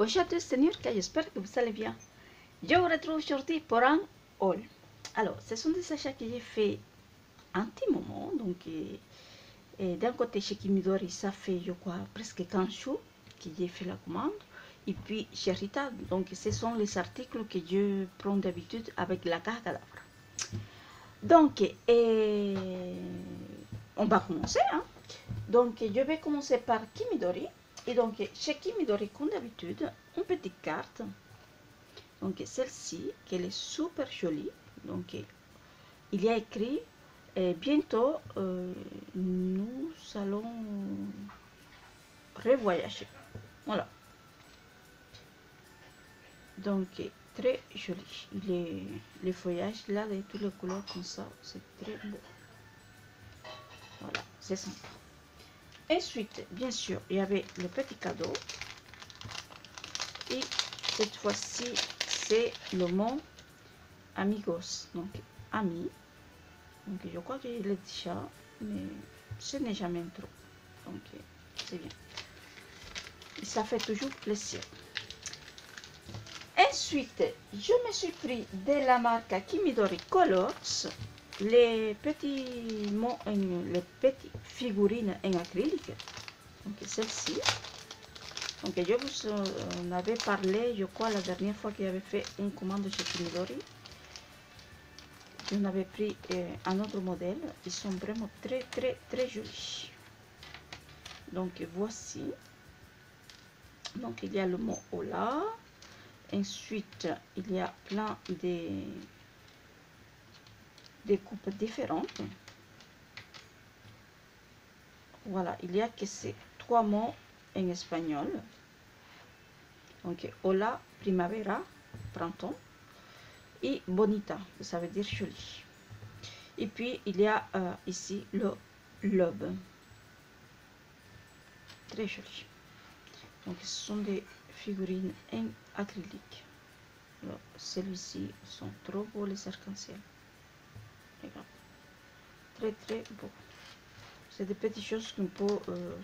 Bonjour à tous, c'est Nurka, j'espère que vous allez bien. Je vous retrouve aujourd'hui pour un haul. Alors, ce sont des achats que j'ai fait un petit moment. Donc, d'un côté chez Kimidori, ça fait, je crois, presque 15 jours que j'ai fait la commande. Et puis chez Rita, donc ce sont les articles que je prends d'habitude avec la carte cadavre. Donc, on va commencer. Hein. Donc, je vais commencer par Kimidori. Et donc, chez Kimidori, comme d'habitude, une petite carte. Donc, celle-ci, qu'elle est super jolie. Donc, il y a écrit bientôt, nous allons revoyager. Voilà. Donc, très joli. Les feuillages là, de toutes les couleurs comme ça, c'est très beau. Voilà, c'est sympa. Ensuite, bien sûr, il y avait le petit cadeau. Et cette fois-ci, c'est le mot amigos. Donc, amis. Donc, je crois qu'il est déjà, mais ce n'est jamais trop. Donc, c'est bien. Et ça fait toujours plaisir. Ensuite, je me suis pris de la marque Kimidori Colors les petites figurines en acrylique. Donc, celle-ci. Donc, je vous en avais parlé, je crois, la dernière fois que j'avais fait une commande chez Kimidori. On avait pris un autre modèle. Ils sont vraiment très jolis. Donc, voici. Donc, il y a le mot Hola. Ensuite, il y a plein de coupes différentes. Voilà, il y a que ces trois mots en espagnol. Donc, Hola, primavera, printemps. Et bonita, ça veut dire joli. Et puis, il y a ici le love. Très joli. Donc, ce sont des figurines en acrylique. Celui-ci sont trop beaux, les arcs-en-ciel. Regarde. Très beau. C'est des petites choses qu'on peut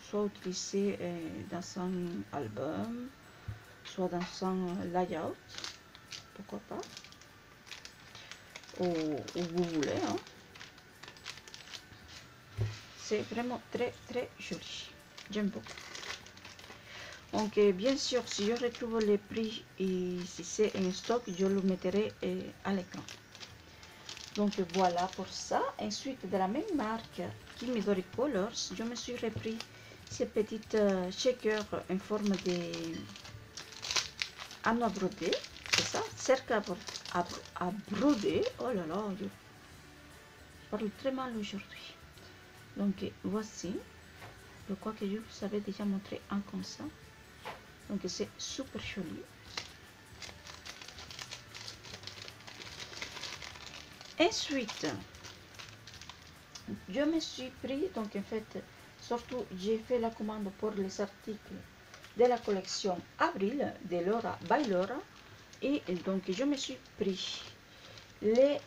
soit utiliser dans un album, soit dans un layout. Pourquoi pas. Ou vous voulez. Hein. C'est vraiment très joli. J'aime beaucoup. Donc, bien sûr, si je retrouve les prix et si c'est en stock, je le mettrai à l'écran. Donc, voilà pour ça. Ensuite, de la même marque, Kimidori Colors, je me suis repris ces petites shakers en forme de anneau à broder. C'est ça, cercle à broder. Oh là là, je parle très mal aujourd'hui. Donc, voici. Je crois que je vous avais déjà montré un comme ça. Donc, c'est super joli. Ensuite, je me suis pris, donc en fait, surtout j'ai fait la commande pour les articles de la collection Avril de Laura by Laura. Et donc, je me suis pris les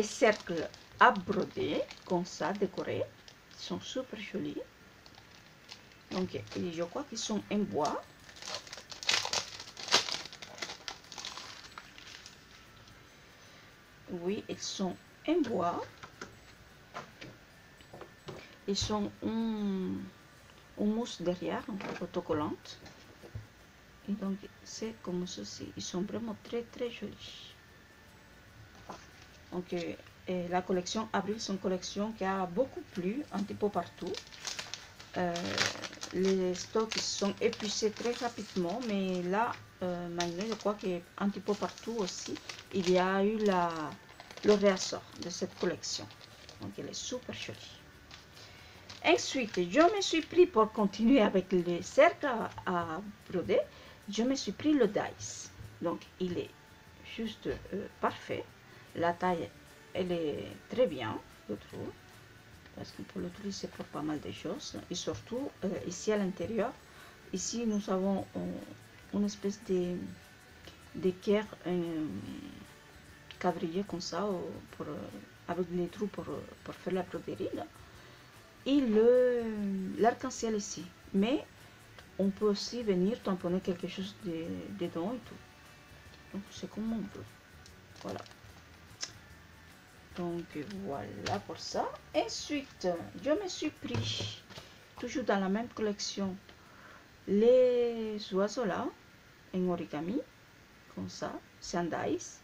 cercles à broder, comme ça, décorés. Ils sont super jolis. Donc, je crois qu'ils sont en bois. Oui, ils sont en bois. Ils sont en mousse derrière, autocollante. Et donc, c'est comme ceci. Ils sont vraiment très jolis. Donc, la collection Avril, c'est une collection qui a beaucoup plu, un petit peu partout. Les stocks sont épuisés très rapidement, mais là, maintenant, je crois qu'un petit peu partout aussi, il y a eu le réassort de cette collection. Donc, elle est super jolie. Ensuite, je me suis pris, pour continuer avec les cercles à broder, je me suis pris le dice. Donc, il est juste parfait. La taille, elle est très bien, je trouve. Parce qu'on peut l'utiliser pour pas mal de choses. Et surtout, ici à l'intérieur, ici nous avons une espèce de cœur quadrillé comme ça, avec les trous pour faire la broderie. Là. Et l'arc-en-ciel ici. Mais on peut aussi venir tamponner quelque chose dedans et tout. Donc c'est comme on veut. Voilà. Donc voilà pour ça. Ensuite, je me suis pris, toujours dans la même collection, les oiseaux là, en origami, comme ça, c'est un dice.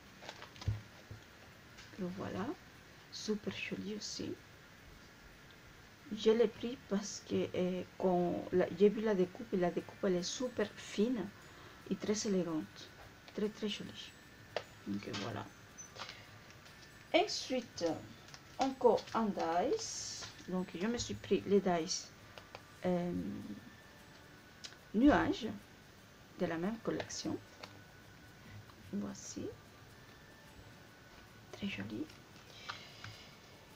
Le voilà, super joli aussi. Je l'ai pris parce que quand j'ai vu la découpe, et la découpe elle est super fine et très élégante, très très jolie. Donc voilà. Ensuite, encore un dice. Donc je me suis pris les dice nuages de la même collection. Voici, très joli.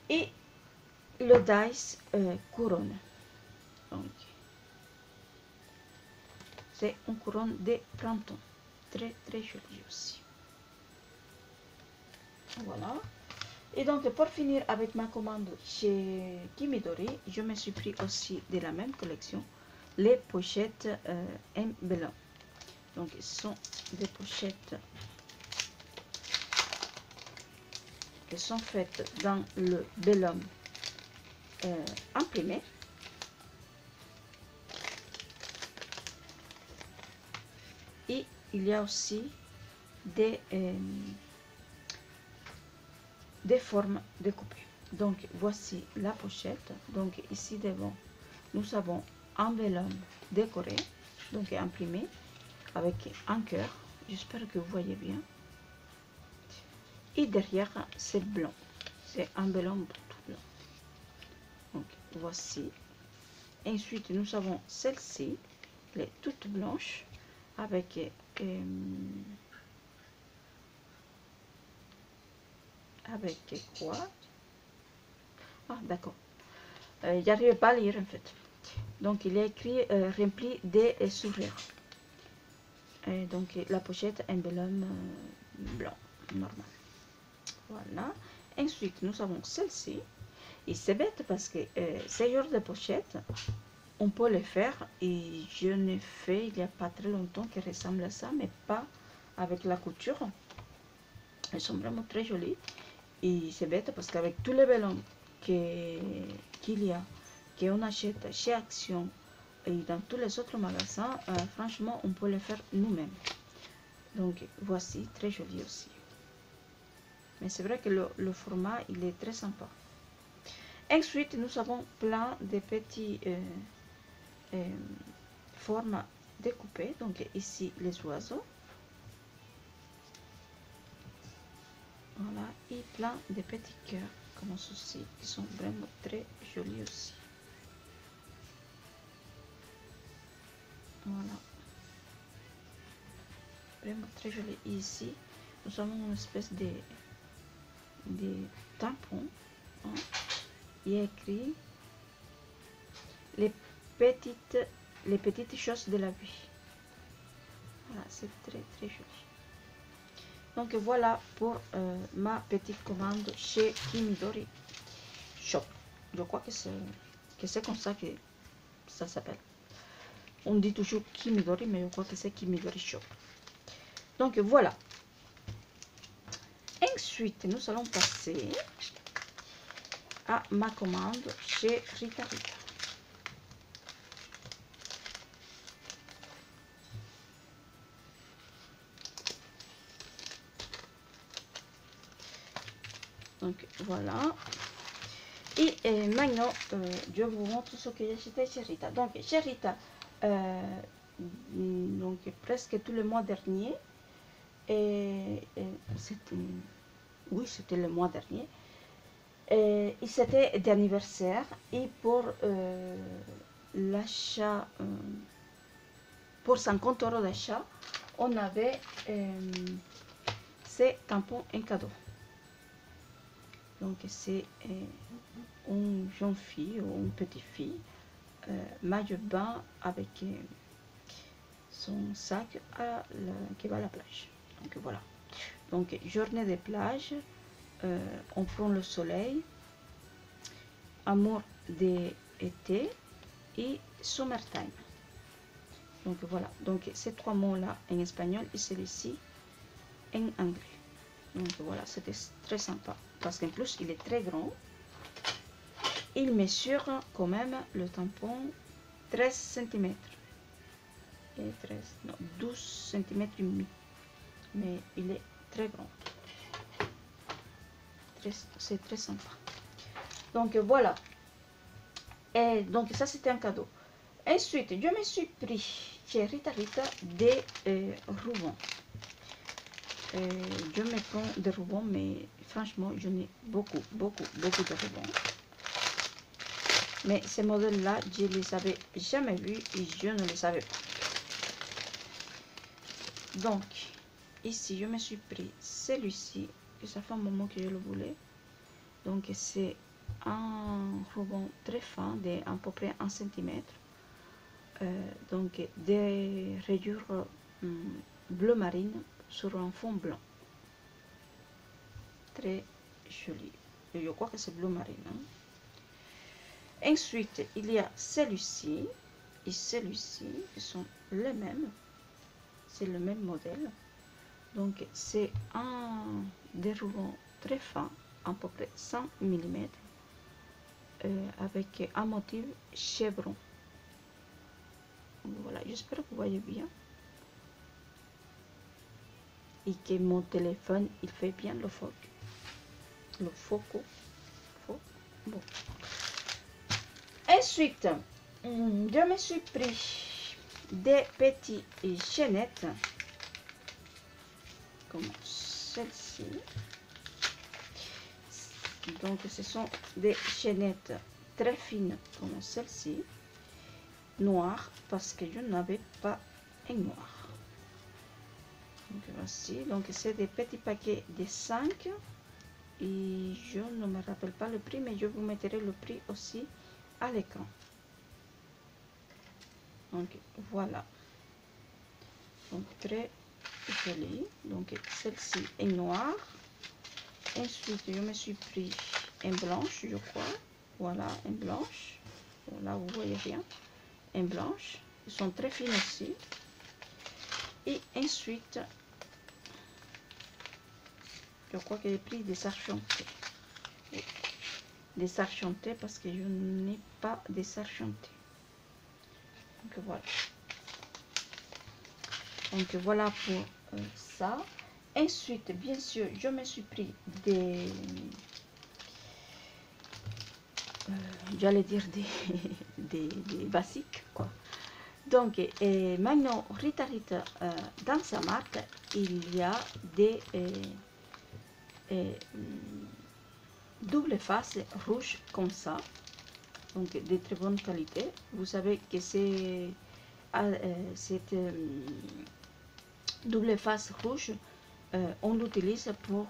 Et le dice couronne. Donc c'est une couronne de printemps, très très joli aussi. Voilà. Et donc pour finir avec ma commande chez Kimidori, je me suis pris aussi de la même collection les pochettes embellants. Donc ce sont des pochettes qui sont faites dans le vellum imprimé. Et il y a aussi des formes découpées. Donc voici la pochette. Donc ici devant, nous avons un vellum décoré, donc imprimé avec un cœur. J'espère que vous voyez bien. Et derrière, c'est blanc. C'est un vellum tout blanc. Donc voici. Ensuite, nous avons celle-ci, elle est toute blanche avec quoi? Ah, d'accord. J'arrive pas à lire en fait. Donc il est écrit rempli des sourires. Et donc la pochette emblème blanc normal. Voilà. Ensuite nous avons celle-ci. Et c'est bête parce que ces genres de pochettes, on peut les faire. Et je n'ai fait il n'y a pas très longtemps qui ressemble à ça, mais pas avec la couture. Elles sont vraiment très jolies. Et c'est bête parce qu'avec tous les vellons qu'il y a, qu'on achète chez Action et dans tous les autres magasins, franchement, on peut les faire nous-mêmes. Donc, voici, très joli aussi. Mais c'est vrai que le format, il est très sympa. Ensuite, nous avons plein de petits formes découpées. Donc, ici, les oiseaux. Voilà, et plein de petits cœurs comme ceci qui sont vraiment très jolis aussi. Voilà, vraiment très joli. Et ici, nous avons une espèce de tampon. Hein. Il y a écrit les petites choses de la vie. Voilà, c'est très très joli. Donc voilà pour ma petite commande chez Kimidori Shop. Je crois que c'est comme ça que ça s'appelle. On dit toujours Kimidori, mais je crois que c'est Kimidori Shop. Donc voilà. Ensuite, nous allons passer à ma commande chez Rita Rita. Donc voilà. Et maintenant, je vous montre ce que j'ai acheté chez Rita. Donc chez Rita, donc presque tout le mois dernier, c'était le mois dernier, et c'était d'anniversaire. Et pour l'achat, pour 50 € d'achat, on avait ces tampons en cadeau. Donc c'est une jeune fille ou une petite fille, maillot de bain avec son sac qui va à la plage. Donc voilà. Donc journée de plage, on prend le soleil, amour d'été et summertime. Donc voilà, donc ces trois mots là en espagnol et celui-ci en anglais. Donc voilà, c'était très sympa parce qu'en plus il est très grand. Il mesure quand même le tampon 13 cm et 13, non, 12 cm et demi, mais il est très grand. C'est très sympa. Donc voilà, et donc ça c'était un cadeau. Ensuite je me suis pris chez Rita des rubans. Je me prends des rubans, mais franchement je n'ai beaucoup de rubans. Mais ces modèles là je les avais jamais vus et je ne les savais pas. Donc ici je me suis pris celui-ci, que ça fait un moment que je le voulais. Donc c'est un ruban très fin de à peu près 1 cm. Donc des rayures bleu marine sur un fond blanc. Très joli. Et je crois que c'est bleu marine. Hein. Ensuite, il y a celui-ci et celui-ci qui sont les mêmes. C'est le même modèle. Donc c'est un des rubans très fin, à peu près 100 mm, avec un motif chevron. Voilà, j'espère que vous voyez bien. Et que mon téléphone, il fait bien le focus. Le focus. Bon. Ensuite, je me suis pris des petites chaînettes comme celle-ci. Donc ce sont des chaînettes très fines comme celle-ci, noires, parce que je n'avais pas un noir. Donc voici, donc c'est des petits paquets de 5 et je ne me rappelle pas le prix, mais je vous mettrai le prix aussi à l'écran. Donc voilà, donc très joli. Donc celle-ci est noire. Ensuite je me suis pris une blanche, je crois. Voilà, une blanche. Là vous voyez rien, une blanche. Ils sont très fines aussi. Et ensuite je crois que j'ai pris des argentés. Des argentés parce que je n'ai pas des argentés. Donc voilà. Donc voilà pour ça. Ensuite, bien sûr, je me suis pris des... j'allais dire des basiques, quoi. Donc, maintenant, Rita dans sa marque, il y a des double face rouge comme ça. Donc, de très bonne qualité. Vous savez que c'est cette double face rouge, on l'utilise pour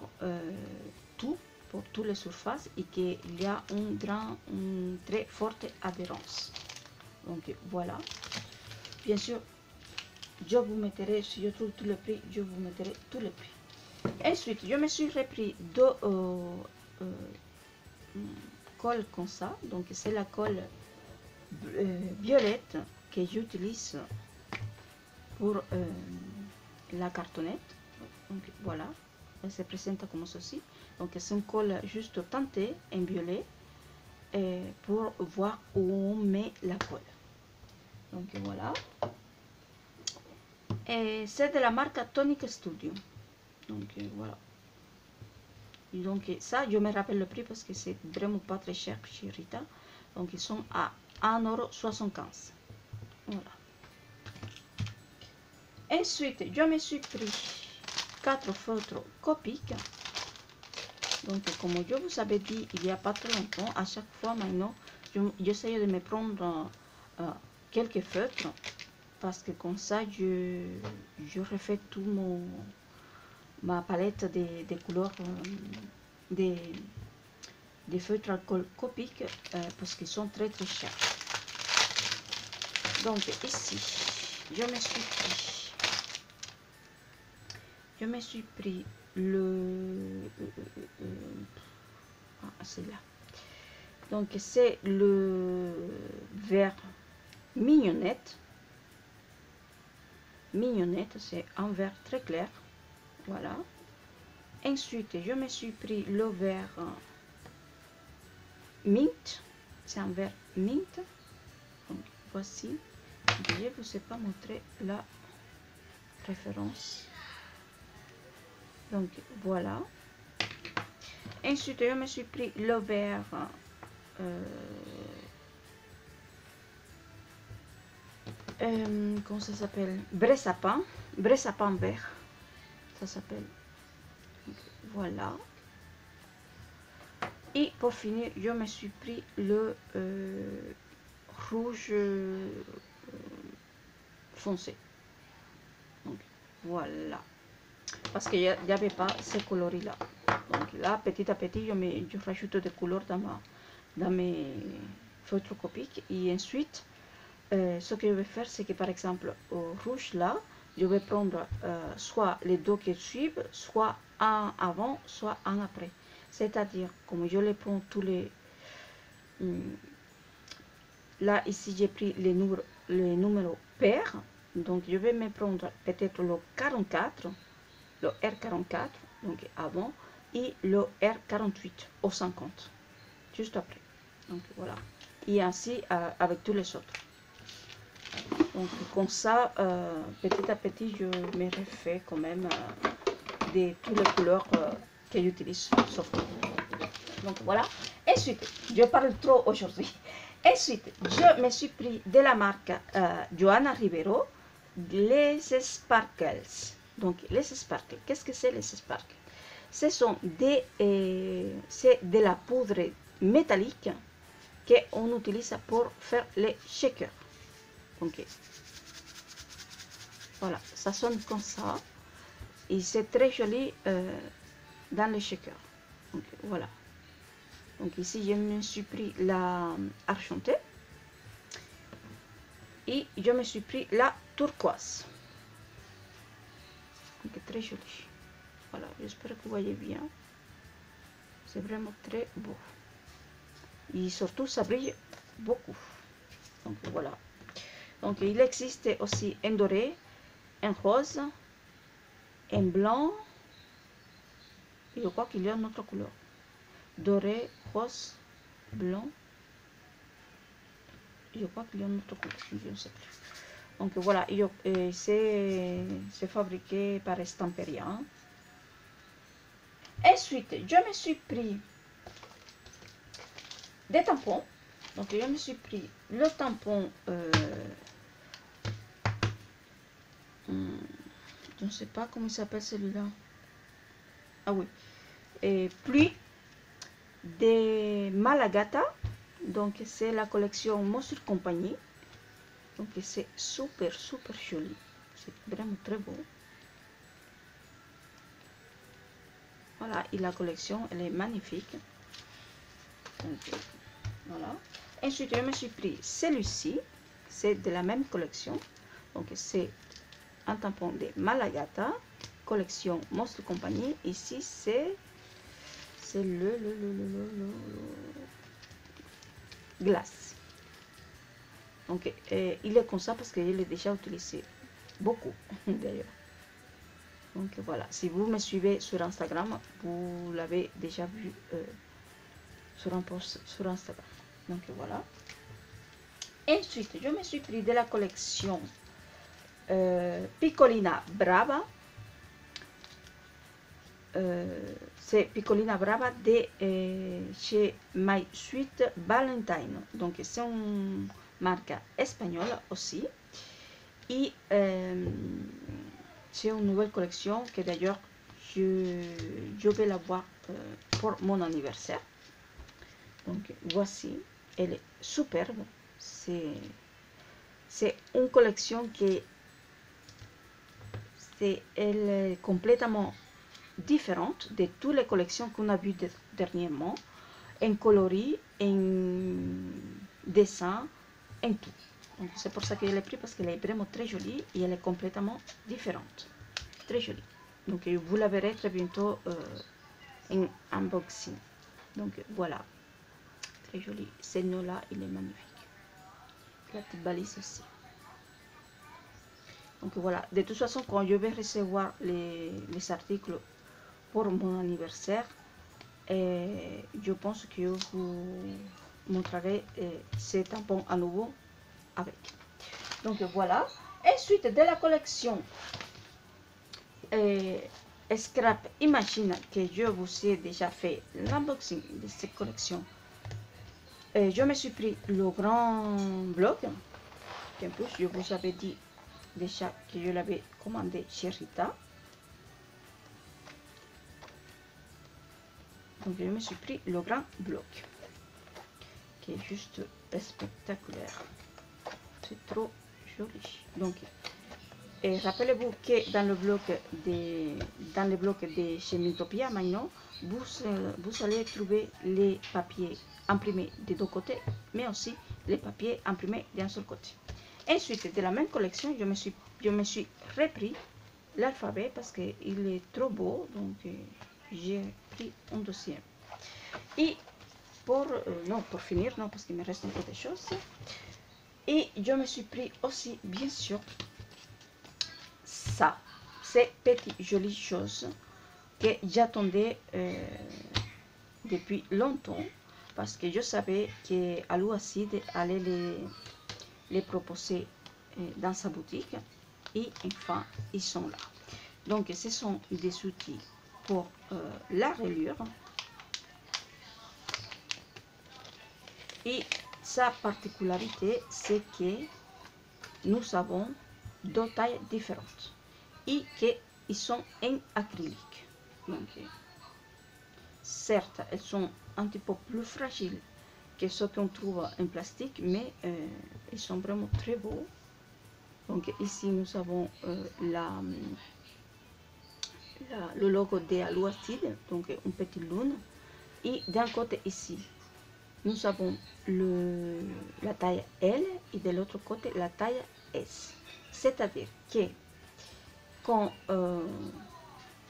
tout, pour toutes les surfaces et qu'il y a une très forte adhérence. Donc voilà. Bien sûr, je vous mettrai, si je trouve tout le prix, je vous mettrai tout le prix. Ensuite, je me suis repris deux colle comme ça. Donc c'est la colle violette que j'utilise pour la cartonnette. Donc voilà, elle se présente comme ceci. Donc c'est une colle juste teintée en violet pour voir où on met la colle. Donc voilà. Et c'est de la marque Tonic Studio. Donc voilà. Et donc ça, je me rappelle le prix parce que c'est vraiment pas très cher chez Rita. Donc ils sont à 1,75 €. Voilà. Ensuite, je me suis pris 4 feutres Copic. Donc comme je vous avais dit il n'y a pas très longtemps, à chaque fois maintenant, j'essaye de me prendre quelques feutres. Parce que comme ça, je refais tout ma palette des couleurs des feutres alcool Copic parce qu'ils sont très chers. Donc ici, je me suis pris le c'est là. Donc c'est le vert mignonnette. mignonnette, c'est un vert très clair. Voilà. Ensuite, je me suis pris le vert mint. C'est un vert mint. Donc, voici. Je ne vous ai pas montré la référence. Donc, voilà. Ensuite, je me suis pris le vert comment ça s'appelle? Bressapin vert. Ça s'appelle. Voilà. Et pour finir, je me suis pris le rouge foncé. Donc, voilà. Parce qu'il n'y avait pas ces coloris-là. Donc là, petit à petit, je rajoute des couleurs dans mes feutres copiques. Et ensuite, ce que je vais faire, c'est que par exemple, au rouge là, je vais prendre soit les deux qui suivent, soit un avant, soit un après. C'est-à-dire, comme je les prends tous les... là, ici, j'ai pris les numéros pairs. Donc, je vais me prendre peut-être le 44, le R44, donc avant, et le R48 au 50, juste après. Donc, voilà. Et ainsi avec tous les autres. Donc, comme ça, petit à petit, je me refais quand même de toutes les couleurs que j'utilise surtout. Donc voilà. Ensuite, je parle trop aujourd'hui. Ensuite, je me suis pris de la marque Johanna Rivero les Sparkles. Donc les Sparkles, qu'est-ce que c'est les Sparkles? Ce sont c'est de la poudre métallique qu'on utilise pour faire les shakers. Ok. Voilà, ça sonne comme ça. Et c'est très joli dans les shakers. Donc voilà. Donc ici, je me suis pris la argentée. Et je me suis pris la turquoise. Donc très joli. Voilà, j'espère que vous voyez bien. C'est vraiment très beau. Et surtout, ça brille beaucoup. Donc voilà. Donc il existe aussi un doré, un rose, un blanc. Et je crois qu'il y a une autre couleur. Doré, rose, blanc. Je crois qu'il y a une autre couleur, je ne sais plus. Donc voilà, c'est fabriqué par Stamperia. Ensuite, je me suis pris des tampons. Donc je me suis pris le tampon, je ne sais pas comment il s'appelle celui-là. Ah oui, et pluie de Malagata. Donc c'est la collection Monstre Compagnie. Donc c'est super joli. C'est vraiment très beau. Voilà, et la collection, elle est magnifique. Donc, voilà. Ensuite, je me suis pris celui-ci. C'est de la même collection. Donc c'est un tampon de Malagata, collection Monstre Compagnie. Ici, c'est le glace. Donc il est comme ça parce qu'il est déjà utilisé beaucoup d'ailleurs. Donc voilà, si vous me suivez sur Instagram, vous l'avez déjà vu sur un post sur Instagram. Donc voilà. Ensuite, je me suis pris de la collection Piccolina Brava. C'est Piccolina Brava de chez My Sweet Valentine. Donc c'est une marque espagnole aussi. Et c'est une nouvelle collection que d'ailleurs je vais la voir pour mon anniversaire. Donc voici, elle est superbe. C'est une collection qui elle est complètement différente de toutes les collections qu'on a vues dernièrement, en coloris, en dessin, en tout. Donc c'est pour ça que je l'ai pris parce qu'elle est vraiment très jolie et elle est complètement différente. Très jolie. Donc vous la verrez très bientôt en unboxing. Donc voilà. Très joli. Ce nœud là, il est magnifique. La petite balise aussi. Donc voilà, de toute façon, quand je vais recevoir les articles pour mon anniversaire, je pense que je vous montrerai ces tampons à nouveau avec. Donc voilà. Ensuite, de la collection Scrap, imagine que je vous ai déjà fait l'unboxing de cette collection. Je me suis pris le grand bloc. En plus, je vous avais dit déjà que je l'avais commandé chez Rita. Donc je me suis pris le grand bloc, qui est juste spectaculaire. C'est trop joli. Donc, rappelez-vous que dans le bloc de chez Mintopia maintenant, vous allez trouver les papiers imprimés des deux côtés, mais aussi les papiers imprimés d'un seul côté. Ensuite, de la même collection, je me suis repris l'alphabet parce qu'il est trop beau, donc j'ai pris un deuxième. Et pour finir, non, parce qu'il me reste un peu de choses. Et je me suis pris aussi, bien sûr, ça, ces petites jolies choses que j'attendais depuis longtemps, parce que je savais qu'à l'Ouacide allait les proposer dans sa boutique. Et enfin, ils sont là. Donc, ce sont des outils pour la reliure. Et sa particularité, c'est que nous avons deux tailles différentes et qu'ils sont en acrylique. Donc, certes, elles sont un petit peu plus fragiles que ceux qu'on trouve en plastique, mais ils sont vraiment très beaux. Donc ici, nous avons le logo de Alouacide, donc une petite lune. Et d'un côté ici, nous avons la taille L et de l'autre côté la taille S. C'est-à-dire que quand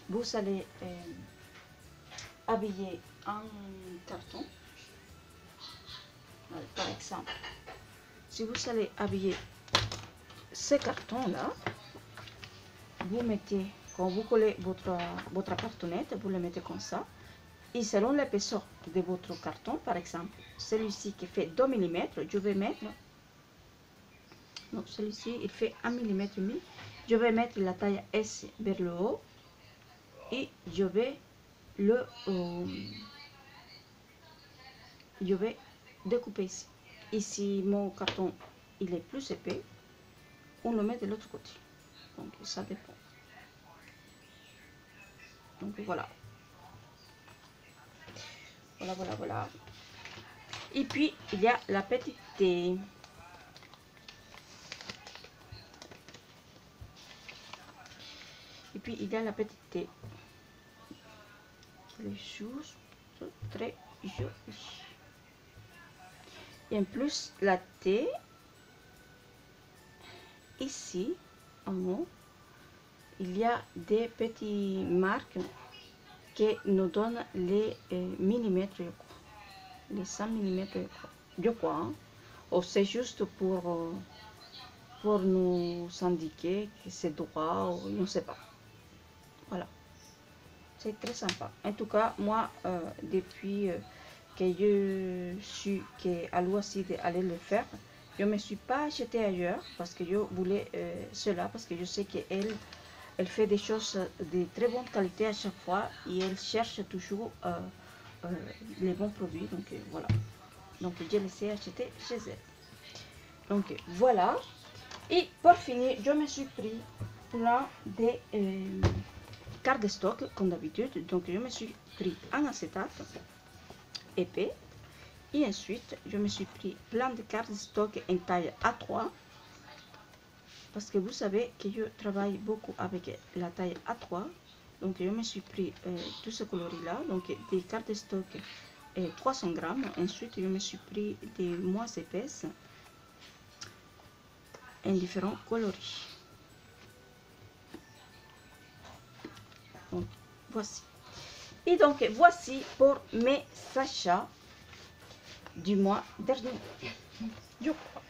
vous allez habiller un carton, par exemple, si vous allez habiller ce carton-là, vous mettez, quand vous collez votre cartonnette, vous le mettez comme ça. Et selon l'épaisseur de votre carton, par exemple, celui-ci qui fait 2 mm, je vais mettre, donc celui-ci il fait 1 mm et demi, je vais mettre la taille S vers le haut et je vais découper ici. Et si mon carton il est plus épais, on le met de l'autre côté. Donc ça dépend. Donc voilà. Voilà. Et puis, il y a la petite thé. Et puis, il y a la petite thé. Les choses sont très jolies. Et en plus, la thé, ici, en haut, il y a des petites marques qui nous donnent les millimètres, les 100 mm, je crois. Hein. Ou c'est juste pour nous indiquer que c'est droit ou je ne sais pas. Voilà. C'est très sympa. En tout cas, moi, depuis que je suis qu'à l'Ouacide allait le faire, je ne me suis pas acheté ailleurs parce que je voulais cela, parce que je sais qu'elle fait des choses de très bonne qualité à chaque fois et elle cherche toujours les bons produits. Donc voilà. Donc je les ai achetés chez elle. Donc voilà. Et pour finir, je me suis pris plein des cartes de stock comme d'habitude. Donc je me suis pris un acétate épais. Et ensuite, je me suis pris plein de cartes de stock en taille A3. Parce que vous savez que je travaille beaucoup avec la taille A3. Donc je me suis pris tout ce coloris-là. Donc des cartes de stock 300 grammes. Ensuite, je me suis pris des moins épaisses en différents coloris. Donc, voici. Et donc, voici pour mes achats du mois dernier. Je crois.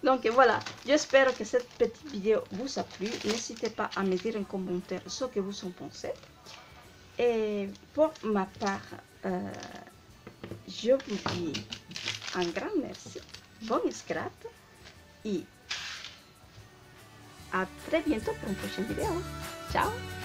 Donc voilà, j'espère que cette petite vidéo vous a plu. N'hésitez pas à me dire en commentaire ce que vous en pensez. Et pour ma part, je vous dis un grand merci, bon scrap et à très bientôt pour une prochaine vidéo. Ciao!